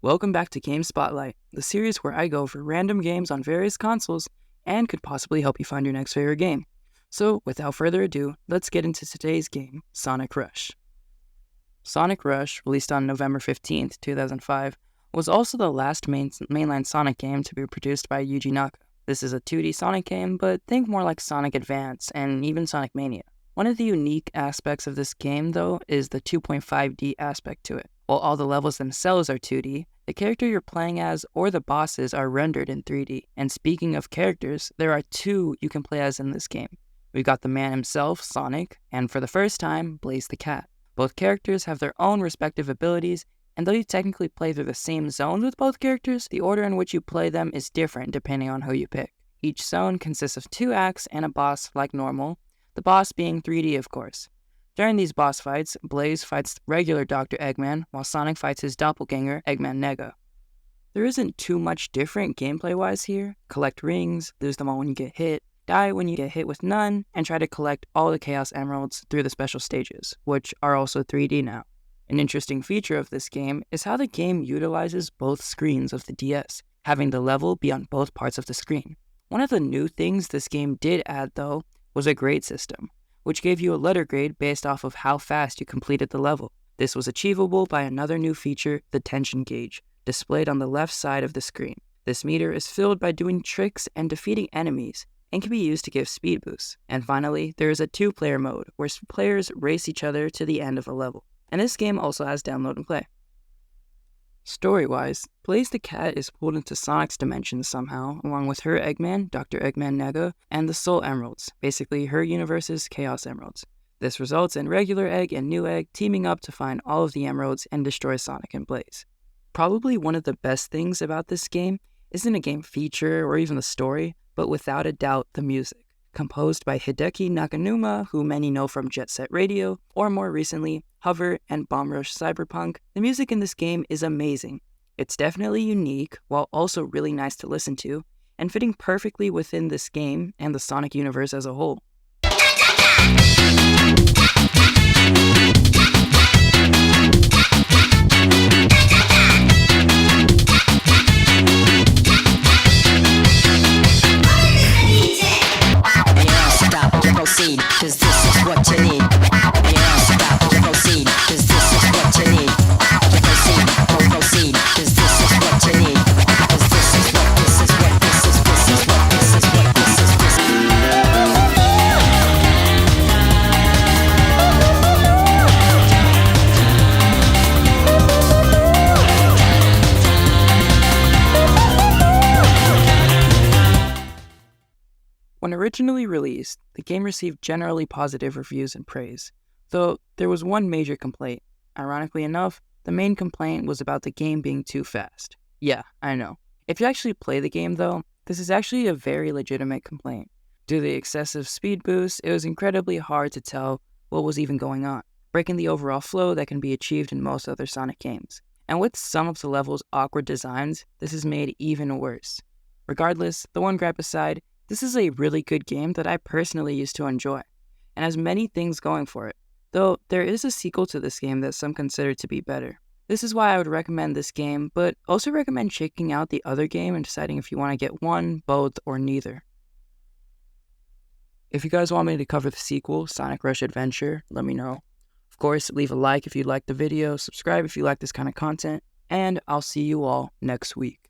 Welcome back to Game Spotlight, the series where I go over random games on various consoles and could possibly help you find your next favorite game. So, without further ado, let's get into today's game, Sonic Rush. Sonic Rush, released on November 15th, 2005, was also the last mainline Sonic game to be produced by Yuji Naka. This is a 2D Sonic game, but think more like Sonic Advance and even Sonic Mania. One of the unique aspects of this game, though, is the 2.5D aspect to it. While all the levels themselves are 2D, the character you're playing as or the bosses are rendered in 3D. And speaking of characters, there are two you can play as in this game. We've got the man himself, Sonic, and for the first time, Blaze the Cat. Both characters have their own respective abilities, and though you technically play through the same zones with both characters, the order in which you play them is different depending on who you pick. Each zone consists of 2 acts and a boss like normal, the boss being 3D of course. During these boss fights, Blaze fights regular Dr. Eggman, while Sonic fights his doppelganger, Eggman Nega. There isn't too much different gameplay-wise here. Collect rings, lose them all when you get hit, die when you get hit with none, and try to collect all the Chaos Emeralds through the special stages, which are also 3D now. An interesting feature of this game is how the game utilizes both screens of the DS, having the level be on both parts of the screen. One of the new things this game did add, though, was a grade system, which gave you a letter grade based off of how fast you completed the level. This was achievable by another new feature, the tension gauge, displayed on the left side of the screen. This meter is filled by doing tricks and defeating enemies, and can be used to give speed boosts. And finally, there is a 2-player mode, where players race each other to the end of a level. And this game also has download and play. Story-wise, Blaze the Cat is pulled into Sonic's dimension somehow, along with her Eggman, Dr. Eggman Nega, and the Soul Emeralds, basically her universe's Chaos Emeralds. This results in Regular Egg and New Egg teaming up to find all of the emeralds and destroy Sonic and Blaze. Probably one of the best things about this game isn't a game feature or even the story, but without a doubt the music. Composed by Hideki Nakanuma, who many know from Jet Set Radio, or more recently, Hover and Bomb Rush Cyberpunk, the music in this game is amazing. It's definitely unique, while also really nice to listen to, and fitting perfectly within this game and the Sonic universe as a whole. Proceed, cause this is what you need. Yeah, stop, proceed, cause this is what you need. Proceed, cause this is what you need. Cause this is what, this is what, this is, this is what, this is what, this is, this is. When originally released, the game received generally positive reviews and praise, though there was one major complaint. Ironically enough, the main complaint was about the game being too fast. Yeah, I know. If you actually play the game though, this is actually a very legitimate complaint. Due to the excessive speed boost, it was incredibly hard to tell what was even going on, breaking the overall flow that can be achieved in most other Sonic games. And with some of the level's awkward designs, this is made even worse. Regardless, the one gripe aside, this is a really good game that I personally used to enjoy, and has many things going for it, though there is a sequel to this game that some consider to be better. This is why I would recommend this game, but also recommend checking out the other game and deciding if you want to get one, both, or neither. If you guys want me to cover the sequel, Sonic Rush Adventure, let me know. Of course, leave a like if you liked the video, subscribe if you like this kind of content, and I'll see you all next week.